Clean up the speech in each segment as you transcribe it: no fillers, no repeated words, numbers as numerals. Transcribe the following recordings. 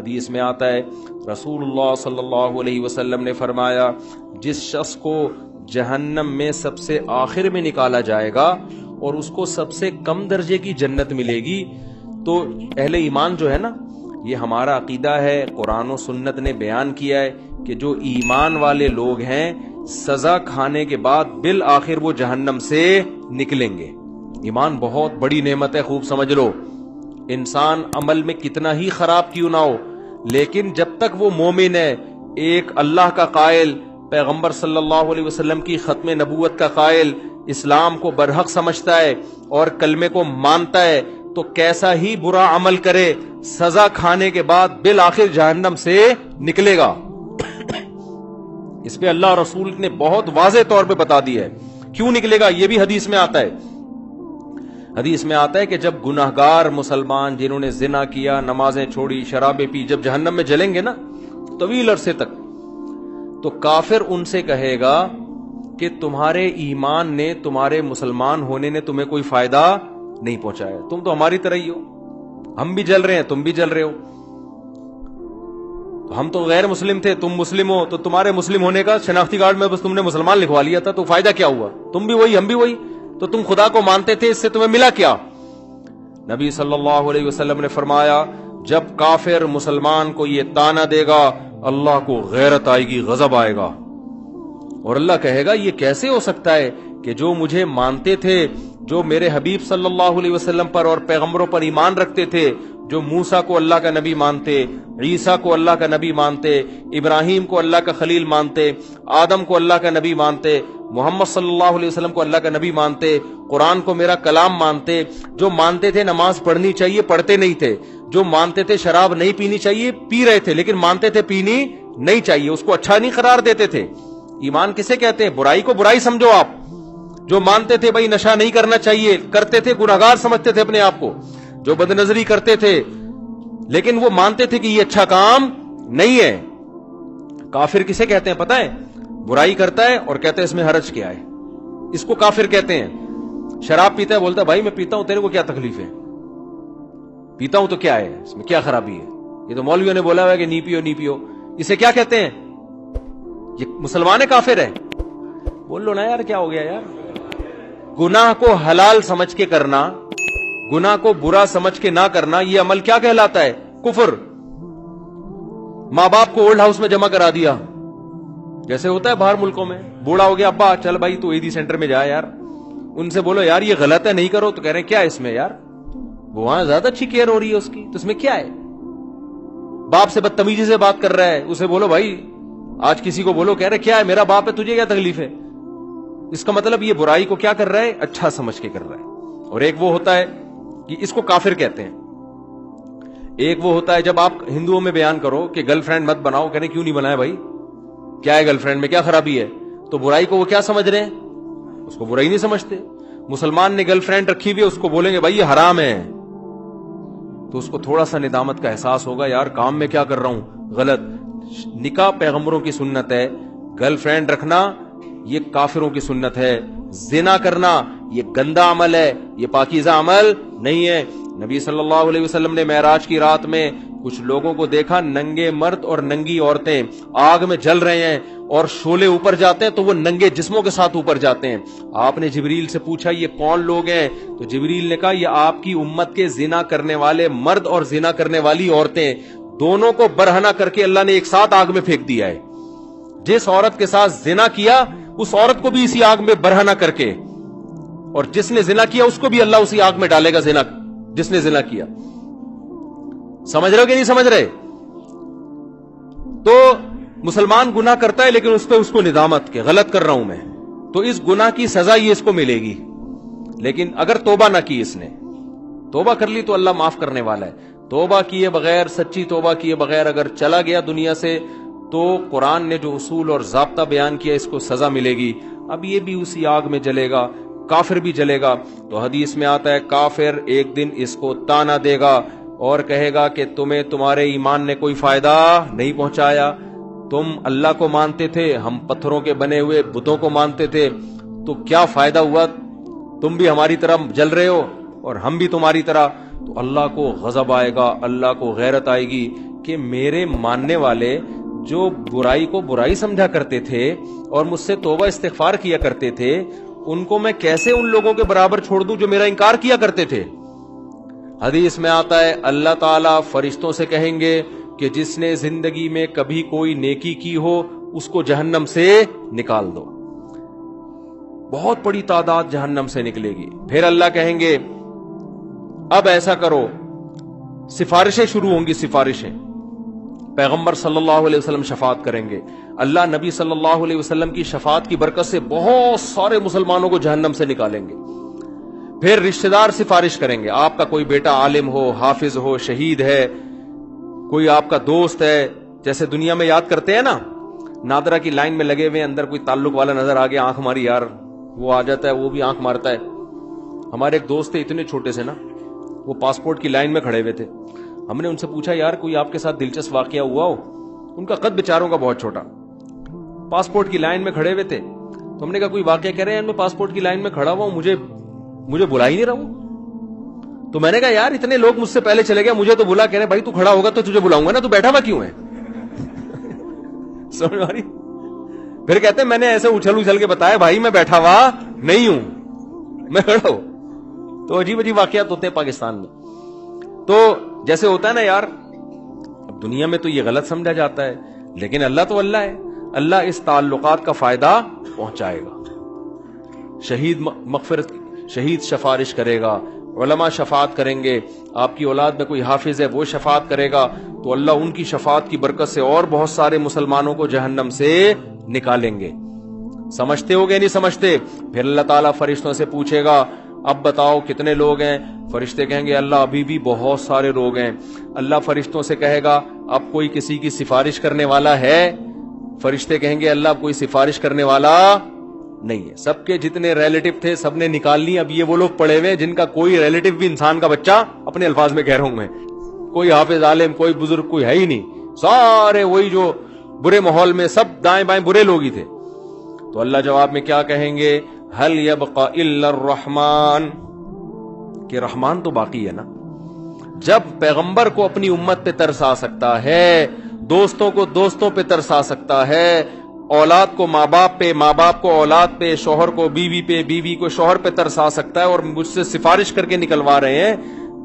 حدیث میں آتا ہے رسول اللہ صلی اللہ علیہ وسلم نے فرمایا جس شخص کو جہنم میں سب سے آخر میں نکالا جائے گا اور اس کو سب سے کم درجے کی جنت ملے گی، تو اہل ایمان جو ہے نا، یہ ہمارا عقیدہ ہے، قرآن و سنت نے بیان کیا ہے کہ جو ایمان والے لوگ ہیں سزا کھانے کے بعد بالآخر وہ جہنم سے نکلیں گے۔ ایمان بہت بڑی نعمت ہے، خوب سمجھ لو۔ انسان عمل میں کتنا ہی خراب کیوں نہ ہو، لیکن جب تک وہ مومن ہے، ایک اللہ کا قائل، پیغمبر صلی اللہ علیہ وسلم کی ختم نبوت کا قائل، اسلام کو برحق سمجھتا ہے اور کلمے کو مانتا ہے، تو کیسا ہی برا عمل کرے سزا کھانے کے بعد بالآخر جہنم سے نکلے گا۔ اس پہ اللہ رسول نے بہت واضح طور پہ بتا دیا ہے کیوں نکلے گا، یہ بھی حدیث میں آتا ہے۔ حدیث میں آتا ہے کہ جب گناہگار مسلمان جنہوں نے زنا کیا، نمازیں چھوڑی، شرابیں پی، جب جہنم میں جلیں گے نا طویل عرصے تک، تو کافر ان سے کہے گا کہ تمہارے ایمان نے، تمہارے مسلمان ہونے نے تمہیں کوئی فائدہ نہیں پہنچایا، تم تو ہماری طرح ہی ہو، ہم بھی جل رہے ہیں، تم بھی جل رہے ہو، ہم تو غیر مسلم تھے، تم مسلم ہو، تو تمہارے مسلم ہونے کا شناختی کارڈ میں بس تم نے مسلمان لکھوا لیا تھا، تو فائدہ کیا ہوا؟ تم بھی وہی، ہم بھی وہی، تو تم خدا کو مانتے تھے، اس سے تمہیں ملا کیا؟ نبی صلی اللہ علیہ وسلم نے فرمایا جب کافر مسلمان کو یہ طعنہ دے گا اللہ کو غیرت آئے گی، غضب آئے گا، اور اللہ کہے گا یہ کیسے ہو سکتا ہے کہ جو مجھے مانتے تھے، جو میرے حبیب صلی اللہ علیہ وسلم پر اور پیغمبروں پر ایمان رکھتے تھے، جو موسیٰ کو اللہ کا نبی مانتے، عیسیٰ کو اللہ کا نبی مانتے، ابراہیم کو اللہ کا خلیل مانتے، آدم کو اللہ کا نبی مانتے، محمد صلی اللہ علیہ وسلم کو اللہ کا نبی مانتے، قرآن کو میرا کلام مانتے، جو مانتے تھے نماز پڑھنی چاہیے پڑھتے نہیں تھے، جو مانتے تھے شراب نہیں پینی چاہیے پی رہے تھے، لیکن مانتے تھے پینی نہیں چاہیے، اس کو اچھا نہیں قرار دیتے تھے۔ ایمان کسے کہتے ہیں؟ برائی کو برائی سمجھو آپ۔ جو مانتے تھے بھائی نشہ نہیں کرنا چاہیے، کرتے تھے، گناہگار سمجھتے تھے اپنے آپ کو، جو بد نظری کرتے تھے، لیکن وہ مانتے تھے کہ یہ اچھا کام نہیں ہے۔ کافر کسے کہتے ہیں پتہ ہے؟ برائی کرتا ہے اور کہتا ہے اس میں حرج کیا ہے، اس کو کافر کہتے ہیں۔ شراب پیتا ہے، بولتا ہے بھائی میں پیتا ہوں، تیرے کو کیا تکلیف ہے؟ پیتا ہوں تو کیا ہے، اس میں کیا خرابی ہے؟ یہ تو مولویوں نے بولا ہوا ہے کہ نہیں پیو نہیں پیو، اسے کیا کہتے ہیں؟ یہ مسلمان ہے کافر ہے؟ بول لو نا یار، کیا ہو گیا یار؟ گناہ کو حلال سمجھ کے کرنا، گناہ کو برا سمجھ کے نہ کرنا، یہ عمل کیا کہلاتا ہے؟ کفر۔ ماں باپ کو اولڈ ہاؤس میں جمع کرا دیا، جیسے ہوتا ہے باہر ملکوں میں، بوڑھا ہو گیا ابا چل بھائی تو ایدی سینٹر میں جا یار، ان سے بولو یار یہ غلط ہے نہیں کرو، تو کہہ رہے ہیں کیا اس میں یار، وہ وہاں زیادہ اچھی کیئر ہو رہی ہے اس کی، تو اس میں کیا ہے؟ باپ سے بدتمیزی سے بات کر رہا ہے، اسے بولو بھائی، آج کسی کو بولو، کہہ رہے کیا ہے میرا باپ ہے تجھے کیا تکلیف ہے؟ اس کا مطلب یہ برائی کو کیا کر رہا ہے؟ اچھا سمجھ کے کر رہا ہے۔ اور ایک وہ ہوتا ہے کہ اس کو کافر کہتے ہیں، ایک وہ ہوتا ہے جب آپ ہندوؤں میں بیان کرو کہ گرل فرینڈ مت بناؤ، کہنے کیوں نہیں بنایا بھائی، کیا ہے گرل فرینڈ میں کیا خرابی ہے؟ تو برائی کو وہ کیا سمجھ رہے ہیں؟ اس کو برائی نہیں سمجھتے۔ مسلمان نے گرل فرینڈ رکھی ہوئی ہے، اس کو بولیں گے بھائی یہ حرام ہے، تو اس کو تھوڑا سا ندامت کا احساس ہوگا، یار کام میں کیا کر رہا ہوں غلط۔ نکاح پیغمبروں کی سنت ہے، گرل فرینڈ رکھنا یہ کافروں کی سنت ہے، زنا کرنا یہ گندا عمل ہے، یہ پاکیزہ عمل نہیں ہے۔ نبی صلی اللہ علیہ وسلم نے معراج کی رات میں کچھ لوگوں کو دیکھا، ننگے مرد اور ننگی عورتیں آگ میں جل رہے ہیں، اور شعلے اوپر جاتے ہیں تو وہ ننگے جسموں کے ساتھ اوپر جاتے ہیں۔ آپ نے جبریل سے پوچھا یہ کون لوگ ہیں؟ تو جبریل نے کہا یہ آپ کی امت کے زنا کرنے والے مرد اور زنا کرنے والی عورتیں، دونوں کو برہنہ کر کے اللہ نے ایک ساتھ آگ میں پھینک دیا ہے۔ جس عورت کے ساتھ زنا کیا اس عورت کو بھی اسی آگ میں برہنہ کر کے، اور جس نے زنا کیا اس کو بھی اللہ اسی آگ میں ڈالے گا، زنا جس نے زنا کیا۔ سمجھ رہے ہو کہ نہیں سمجھ رہے؟ تو مسلمان گناہ کرتا ہے لیکن اس پہ اس کو ندامت کہ غلط کر رہا ہوں میں، تو اس گناہ کی سزا یہ اس کو ملے گی۔ لیکن اگر توبہ نہ کی، اس نے توبہ کر لی تو اللہ معاف کرنے والا ہے۔ توبہ کیے بغیر، سچی توبہ کیے بغیر اگر چلا گیا دنیا سے، تو قرآن نے جو اصول اور ضابطہ بیان کیا اس کو سزا ملے گی۔ اب یہ بھی اسی آگ میں جلے گا، کافر بھی جلے گا۔ تو حدیث میں آتا ہے کافر ایک دن اس کو طعنہ دے گا اور کہے گا کہ تمہیں تمہارے ایمان نے کوئی فائدہ نہیں پہنچایا، تم اللہ کو مانتے تھے، ہم پتھروں کے بنے ہوئے بتوں کو مانتے تھے، تو کیا فائدہ ہوا؟ تم بھی ہماری طرح جل رہے ہو اور ہم بھی تمہاری طرح۔ تو اللہ کو غضب آئے گا، اللہ کو غیرت آئے گی کہ میرے ماننے والے جو برائی کو برائی سمجھا کرتے تھے اور مجھ سے توبہ استغفار کیا کرتے تھے، ان کو میں کیسے ان لوگوں کے برابر چھوڑ دوں جو میرا انکار کیا کرتے تھے؟ حدیث میں آتا ہے اللہ تعالیٰ فرشتوں سے کہیں گے کہ جس نے زندگی میں کبھی کوئی نیکی کی ہو اس کو جہنم سے نکال دو. بہت بڑی تعداد جہنم سے نکلے گی. پھر اللہ کہیں گے اب ایسا کرو، سفارشیں شروع ہوں گی. سفارشیں پیغمبر صلی اللہ علیہ وسلم شفاعت کریں گے. اللہ نبی صلی اللہ علیہ وسلم کی شفاعت کی برکت سے بہت سارے مسلمانوں کو جہنم سے نکالیں گے. پھر رشتہ دار سفارش کریں گے. آپ کا کوئی بیٹا عالم ہو، حافظ ہو، شہید ہے، کوئی آپ کا دوست ہے، جیسے دنیا میں یاد کرتے ہیں نا، نادرا کی لائن میں لگے ہوئے اندر کوئی تعلق والا نظر آ گیا، آنکھ ماری یار، وہ آ جاتا ہے، وہ بھی آنکھ مارتا ہے. ہمارے ایک دوست تھے اتنے چھوٹے سے نا، وہ پاسپورٹ کی لائن میں کھڑے ہوئے تھے. ہم نے ان سے پوچھا یار کوئی آپ کے ساتھ دلچسپ واقعہ ہوا ہو؟ ان کا قد بیچاروں کا بہت چھوٹا، پاسپورٹ کی لائن میں کھڑے ہوئے تھے. تو ہم نے کہا کوئی واقعہ؟ کہہ رہے ہیں میں پاسپورٹ کی لائن میں کھڑا ہوا ہوں، مجھے بلا ہی نہیں رہا ہوں. تو میں نے کہا یار اتنے لوگ مجھ سے پہلے چلے گئے، مجھے تو بلا. کہہ رہے بھائی تو کھڑا ہوگا تو تجھے بلاؤں گا نا، تو بیٹھا ہوا کیوں ہے؟ سمجھ آ رہی؟ پھر کہتے ہیں میں نے ایسے اچھل کے بتایا بھائی میں بیٹھا ہوا نہیں ہوں، میں کھڑا ہوں. تو عجیب عجیب واقعات ہوتے ہیں پاکستان میں. تو جیسے ہوتا ہے نا یار، اب دنیا میں تو یہ غلط سمجھا جاتا ہے، لیکن اللہ تو اللہ ہے. اللہ اس تعلقات کا فائدہ پہنچائے گا. شہید سفارش کرے گا، علماء شفاعت کریں گے. آپ کی اولاد میں کوئی حافظ ہے وہ شفاعت کرے گا، تو اللہ ان کی شفاعت کی برکت سے اور بہت سارے مسلمانوں کو جہنم سے نکالیں گے. سمجھتے ہو گے نہیں سمجھتے؟ پھر اللہ تعالیٰ فرشتوں سے پوچھے گا اب بتاؤ کتنے لوگ ہیں؟ فرشتے کہیں گے اللہ ابھی بھی بہت سارے لوگ ہیں. اللہ فرشتوں سے کہے گا اب کوئی کسی کی سفارش کرنے والا ہے؟ فرشتے کہیں گے اللہ اب کوئی سفارش کرنے والا نہیں ہے. سب کے جتنے ریلیٹو تھے سب نے نکال لی. اب یہ وہ لوگ پڑے ہوئے جن کا کوئی ریلیٹو بھی انسان کا بچہ، اپنے الفاظ میں کہہ رہا ہوں میں، کوئی حافظ عالم کوئی بزرگ کوئی ہے ہی نہیں. سارے وہی جو برے ماحول میں سب دائیں بائیں برے لوگ ہی تھے. تو اللہ جواب میں کیا کہیں گے؟ هل يبقى الا الرحمن، کہ رحمان تو باقی ہے نا. جب پیغمبر کو اپنی امت پہ ترس آ سکتا ہے، دوستوں کو دوستوں پہ ترس آ سکتا ہے، اولاد کو ماں باپ پہ، ماں باپ کو اولاد پہ، شوہر کو بیوی پہ، بیوی کو شوہر پہ ترس آ سکتا ہے، اور مجھ سے سفارش کر کے نکلوا رہے ہیں،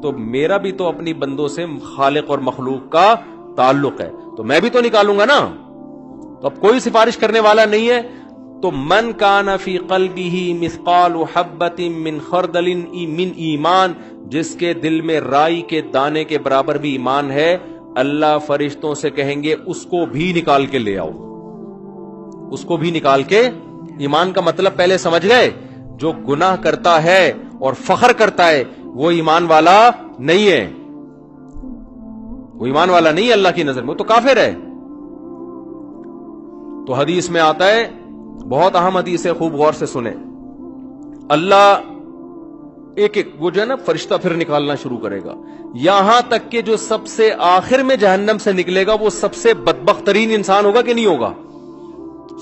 تو میرا بھی تو اپنی بندوں سے خالق اور مخلوق کا تعلق ہے، تو میں بھی تو نکالوں گا نا. تو اب کوئی سفارش کرنے والا نہیں ہے. تو من کان فی قلبہ مثقال حبۃ من خردل من ایمان، جس کے دل میں رائی کے دانے کے برابر بھی ایمان ہے، اللہ فرشتوں سے کہیں گے اس کو بھی نکال کے لے آؤ. اس کو بھی نکال کے. ایمان کا مطلب پہلے سمجھ گئے؟ جو گناہ کرتا ہے اور فخر کرتا ہے وہ ایمان والا نہیں ہے. وہ ایمان والا نہیں ہے اللہ کی نظر میں، وہ تو کافر ہے. تو حدیث میں آتا ہے، بہت اہم حدیث ہے، خوب غور سے سنیں. اللہ ایک ایک وہ جو ہے نا فرشتہ پھر نکالنا شروع کرے گا، یہاں تک کہ جو سب سے آخر میں جہنم سے نکلے گا وہ سب سے بدبخت ترین انسان ہوگا کہ نہیں ہوگا؟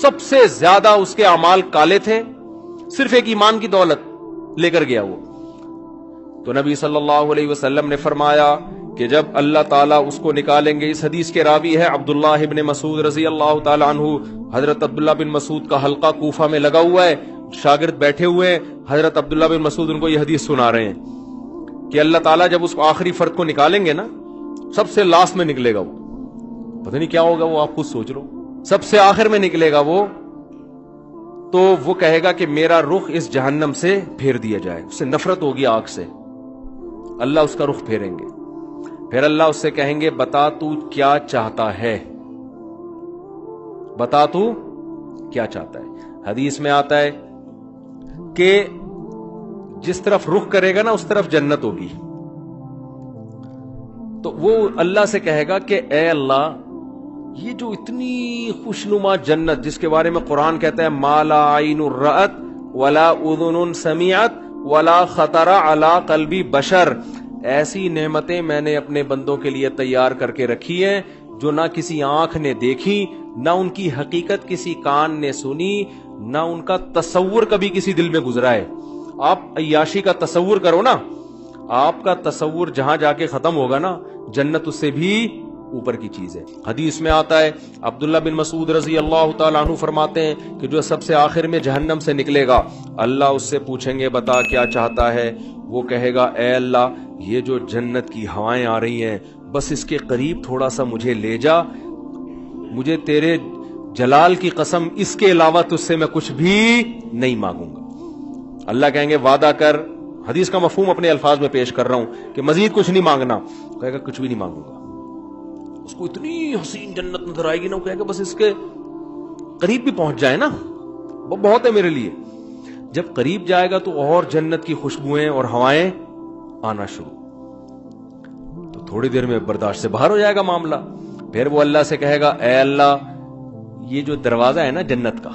سب سے زیادہ اس کے اعمال کالے تھے، صرف ایک ایمان کی دولت لے کر گیا وہ. تو نبی صلی اللہ علیہ وسلم نے فرمایا کہ جب اللہ تعالیٰ اس کو نکالیں گے، اس حدیث کے راوی ہے عبداللہ ابن مسعود رضی اللہ تعالی عنہ. حضرت عبداللہ بن مسعود کا حلقہ کوفہ میں لگا ہوا ہے، شاگرد بیٹھے ہوئے ہیں، حضرت عبداللہ بن مسعود ان کو یہ حدیث سنا رہے ہیں کہ اللہ تعالیٰ جب اس آخری فرد کو نکالیں گے نا، سب سے لاسٹ میں نکلے گا وہ، پتہ نہیں کیا ہوگا وہ، آپ خود سوچ لو. سب سے آخر میں نکلے گا وہ، تو وہ کہے گا کہ میرا رخ اس جہنم سے پھیر دیا جائے. اس سے نفرت ہوگی آگ سے، اللہ اس کا رخ پھیریں گے. پھر اللہ اس سے کہیں گے بتا تو کیا چاہتا ہے، بتا تو کیا چاہتا ہے. حدیث میں آتا ہے کہ جس طرف رخ کرے گا نا اس طرف جنت ہوگی. تو وہ اللہ سے کہے گا کہ اے اللہ، یہ جو اتنی خوشنما جنت جس کے بارے میں قرآن کہتا ہے ما لا عین رأت ولا اذن سمعت ولا خطر علی قلب بشر، ایسی نعمتیں میں نے اپنے بندوں کے لیے تیار کر کے رکھی ہیں جو نہ کسی آنکھ نے دیکھی، نہ ان کی حقیقت کسی کان نے سنی، نہ ان کا تصور کبھی کسی دل میں گزرا ہے. آپ عیاشی کا تصور کرو نا، آپ کا تصور جہاں جا کے ختم ہوگا نا، جنت اس سے بھی اوپر کی چیز ہے. حدیث میں آتا ہے عبداللہ بن مسعود رضی اللہ تعالیٰ عنہ فرماتے ہیں کہ جو سب سے آخر میں جہنم سے نکلے گا اللہ اس سے پوچھیں گے بتا کیا چاہتا ہے. وہ کہے گا اے اللہ یہ جو جنت کی ہوائیں آ رہی ہیں بس اس کے قریب تھوڑا سا مجھے لے جا, مجھے تیرے جلال کی قسم اس کے علاوہ تجھ سے میں کچھ بھی نہیں مانگوں گا. اللہ کہیں گے وعدہ کر, حدیث کا مفہوم اپنے الفاظ میں پیش کر رہا ہوں کہ مزید کچھ نہیں مانگنا. کہے گا کچھ بھی نہیں مانگوں گا. اس کو اتنی حسین جنت نظر آئے گی نا, وہ کہے گا بس اس کے قریب بھی پہنچ جائے نا وہ بہت ہے میرے لیے. جب قریب جائے گا تو اور جنت کی خوشبوئیں اور ہوائیں آنا شروع, تو تھوڑی دیر میں برداشت سے باہر ہو جائے گا معاملہ. پھر وہ اللہ سے کہے گا اے اللہ یہ جو دروازہ ہے نا جنت کا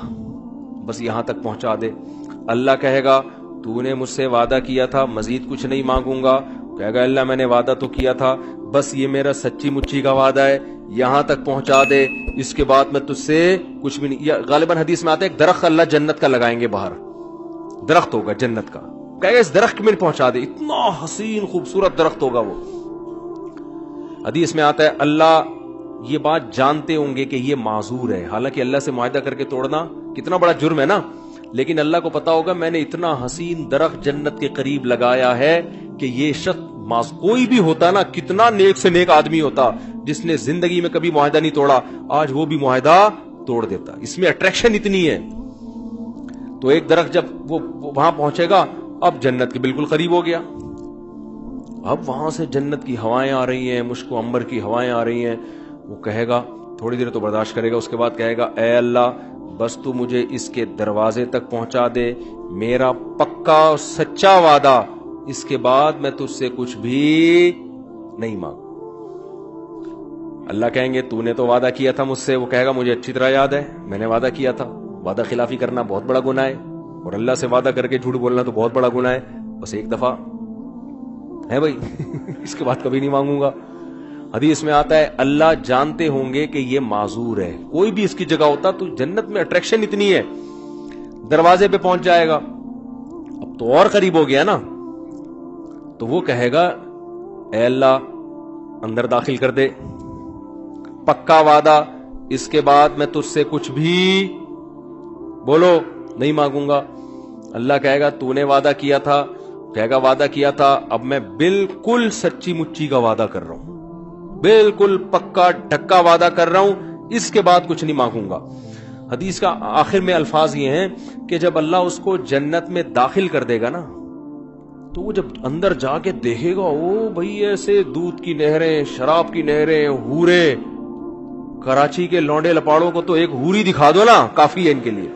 بس یہاں تک پہنچا دے. اللہ کہے گا تو نے مجھ سے وعدہ کیا تھا مزید کچھ نہیں مانگوں گا. کہے گا اللہ میں نے وعدہ تو کیا تھا بس یہ میرا سچی مچی کا وعدہ ہے, یہاں تک پہنچا دے, اس کے بعد میں تجھ سے کچھ بھی نہیں. غالباً حدیث میں آتا ہے ایک درخت اللہ جنت کا لگائیں گے باہر, درخت ہوگا جنت کا, کہے گا اس درخت میں پہنچا دے, اتنا حسین خوبصورت درخت ہوگا وہ. حدیث میں آتا ہے اللہ یہ بات جانتے ہوں گے کہ یہ معذور ہے, حالانکہ اللہ سے معاہدہ کر کے توڑنا کتنا بڑا جرم ہے نا, لیکن اللہ کو پتا ہوگا میں نے اتنا حسین درخت جنت کے قریب لگایا ہے کہ یہ شخص کوئی بھی ہوتا نا, کتنا نیک سے نیک آدمی ہوتا جس نے زندگی میں کبھی معاہدہ نہیں توڑا, آج وہ بھی معاہدہ توڑ دیتا. اس میں اٹریکشن اتنی ہے. تو ایک درخت جب وہ وہاں پہنچے گا اب جنت کے بالکل قریب ہو گیا, اب وہاں سے جنت کی ہوائیں آ رہی ہیں, مشک و عنبر کی ہوائیں آ رہی ہیں. وہ کہے گا تھوڑی دیر تو برداشت کرے گا, اس کے بعد کہے گا اے اللہ بس تو مجھے اس کے دروازے تک پہنچا دے, میرا پکا سچا وعدہ, اس کے بعد میں تجھ سے کچھ بھی نہیں مانگوں. اللہ کہیں گے تو نے تو وعدہ کیا تھا مجھ سے. وہ کہے گا مجھے اچھی طرح یاد ہے میں نے وعدہ کیا تھا, وعدہ خلافی کرنا بہت بڑا گناہ ہے اور اللہ سے وعدہ کر کے جھوٹ بولنا تو بہت بڑا گناہ ہے, بس ایک دفعہ ہے بھائی اس کے بعد کبھی نہیں مانگوں گا. حدیث میں آتا ہے اللہ جانتے ہوں گے کہ یہ معذور ہے, کوئی بھی اس کی جگہ ہوتا تو جنت میں اٹریکشن اتنی ہے, دروازے پہ پہنچ جائے گا, اب تو اور قریب ہو گیا نا. تو وہ کہے گا اے اللہ اندر داخل کر دے, پکا وعدہ, اس کے بعد میں تجھ سے کچھ بھی بولو نہیں مانگوں گا. اللہ کہے گا تو نے وعدہ کیا تھا, کہے گا وعدہ کیا تھا, اب میں بالکل سچی مچی کا وعدہ کر رہا ہوں, بالکل پکا ڈھکا وعدہ کر رہا ہوں, اس کے بعد کچھ نہیں مانگوں گا. حدیث کا آخر میں الفاظ یہ ہیں کہ جب اللہ اس کو جنت میں داخل کر دے گا نا تو وہ جب اندر جا کے دیکھے گا او بھئی ایسے دودھ کی نہریں, شراب کی نہریں, ہورے, کراچی کے لونڈے لپاڑوں کو تو ایک ہوری دکھا دو نا کافی ہے ان کے لیے.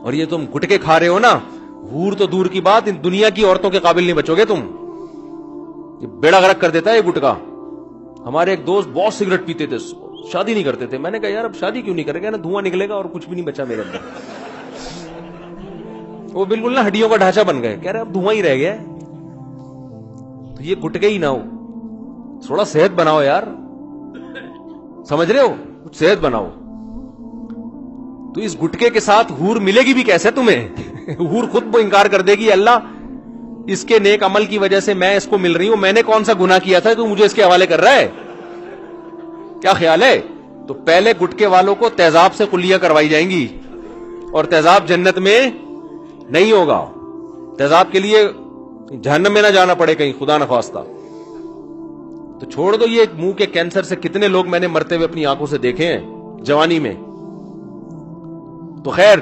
اور یہ تم گٹکے کھا رہے ہو نا, ہور تو دور کی بات, ان دنیا کی عورتوں کے قابل نہیں بچو گے تم. یہ بیڑا غرق کر دیتا ہے یہ گٹکا. ہمارے ایک دوست بہت سگریٹ پیتے تھے, شادی نہیں کرتے تھے. میں نے کہا یار اب شادی کیوں نہیں کرے گا, نا دھواں نکلے گا اور کچھ بھی نہیں بچا میرے اندر. وہ بالکل نا ہڈیوں کا ڈھانچہ بن گئے, کہہ رہے اب دھواں ہی رہ گیا. تو یہ گٹکے ہی نہ ہو, تھوڑا صحت بناؤ یار, سمجھ رہے ہو, کچھ صحت بناؤ. تو اس گٹکے کے ساتھ ہور ملے گی بھی کیسے تمہیں؟ ہور خود وہ انکار کر دے گی اللہ اس کے نیک عمل کی وجہ سے میں اس کو مل رہی ہوں, میں نے کون سا گناہ کیا تھا تو مجھے اس کے حوالے کر رہا ہے, کیا خیال ہے؟ تو پہلے گٹکے والوں کو تیزاب سے کلیاں کروائی جائیں گی, اور تیزاب جنت میں نہیں ہوگا. تیزاب کے لیے جہنم میں نہ جانا پڑے کہیں, خدا نخواستہ. تو چھوڑ دو یہ منہ کے کینسر سے کتنے لوگ میں نے مرتے ہوئے اپنی آنکھوں سے دیکھے ہیں جوانی میں. تو خیر,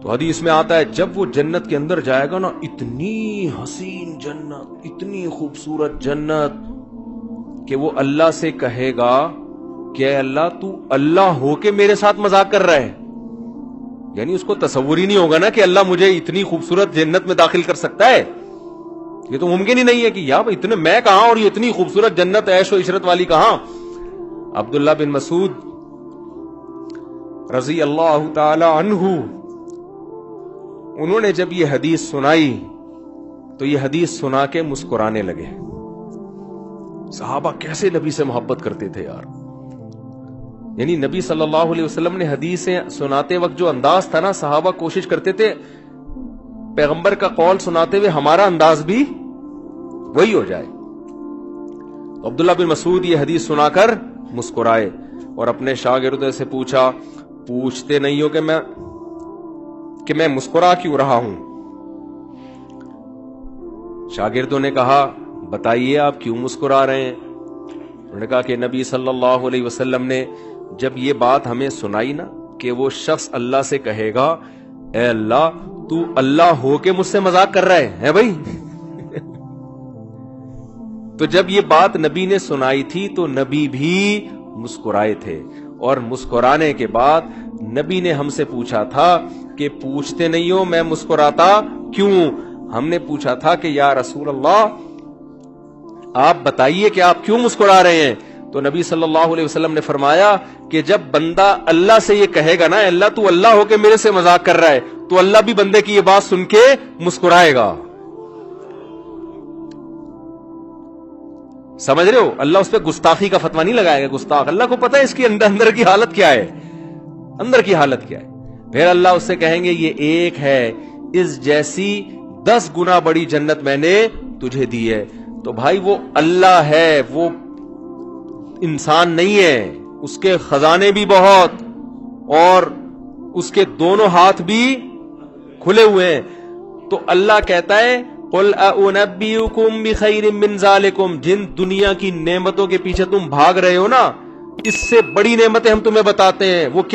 تو حدیث میں آتا ہے جب وہ جنت کے اندر جائے گا نا, اتنی حسین جنت, اتنی خوبصورت جنت کہ وہ اللہ سے کہے گا کہ اے اللہ تو اللہ ہو کے میرے ساتھ مذاق کر رہا ہے. یعنی اس کو تصور ہی نہیں ہوگا نا کہ اللہ مجھے اتنی خوبصورت جنت میں داخل کر سکتا ہے. یہ تو ممکن ہی نہیں ہے کہ یار اتنے میں کہاں اور یہ اتنی خوبصورت جنت عیش و عشرت والی کہاں. عبداللہ بن مسعود رضی اللہ تعالی عنہ, انہوں نے جب یہ حدیث سنائی تو یہ حدیث سنا کے مسکرانے لگے. صحابہ کیسے نبی سے محبت کرتے تھے یار. یعنی نبی صلی اللہ علیہ وسلم نے حدیثیں سناتے وقت جو انداز تھا نا, صحابہ کوشش کرتے تھے پیغمبر کا قول سناتے ہوئے ہمارا انداز بھی وہی ہو جائے. تو عبداللہ بن مسعود یہ حدیث سنا کر مسکرائے اور اپنے شاگردوں سے پوچھا، پوچھتے نہیں ہو کہ میں مسکرا کیوں رہا ہوں؟ شاگردوں نے کہا، بتائیے آپ کیوں مسکرا رہے ہیں؟ انہوں نے کہا کہ نبی صلی اللہ علیہ وسلم نے جب یہ بات ہمیں سنائی نا کہ وہ شخص اللہ سے کہے گا، اے اللہ تو اللہ ہو کے مجھ سے مذاق کر رہا ہے بھائی تو جب یہ بات نبی نے سنائی تھی تو نبی بھی مسکرائے تھے، اور مسکرانے کے بعد نبی نے ہم سے پوچھا تھا کہ پوچھتے نہیں ہو میں مسکراتا کیوں؟ ہم نے پوچھا تھا کہ یا رسول اللہ آپ بتائیے کہ آپ کیوں مسکرا رہے ہیں؟ تو نبی صلی اللہ علیہ وسلم نے فرمایا کہ جب بندہ اللہ سے یہ کہے گا نا، اللہ تو اللہ ہو کے میرے سے مذاق کر رہا ہے، تو اللہ بھی بندے کی یہ بات سن کے مسکرائے گا. سمجھ رہے ہو؟ اللہ اس پہ گستاخی کا فتویٰ نہیں لگائے گا. گستاخ، اللہ کو پتہ ہے اس کی اندر کی حالت کیا ہے، اندر کی حالت کیا ہے. پھر اللہ اس سے کہیں گے یہ ایک ہے، اس جیسی 10 گنا بڑی جنت میں نے تجھے دی ہے. تو بھائی وہ اللہ ہے، وہ انسان نہیں ہے، اس کے خزانے بھی بہت اور اس کے دونوں ہاتھ بھی کھلے ہوئے ہیں. تو اللہ کہتا ہے قل اُنَبِّئُكُم بِخَيْرٍ مِّن ذَلِكُم، جن دنیا کی نعمتوں کے پیچھے تم بھاگ رہے ہو نا، اس سے بڑی نعمتیں ہم تمہیں بتاتے ہیں. وہ کیا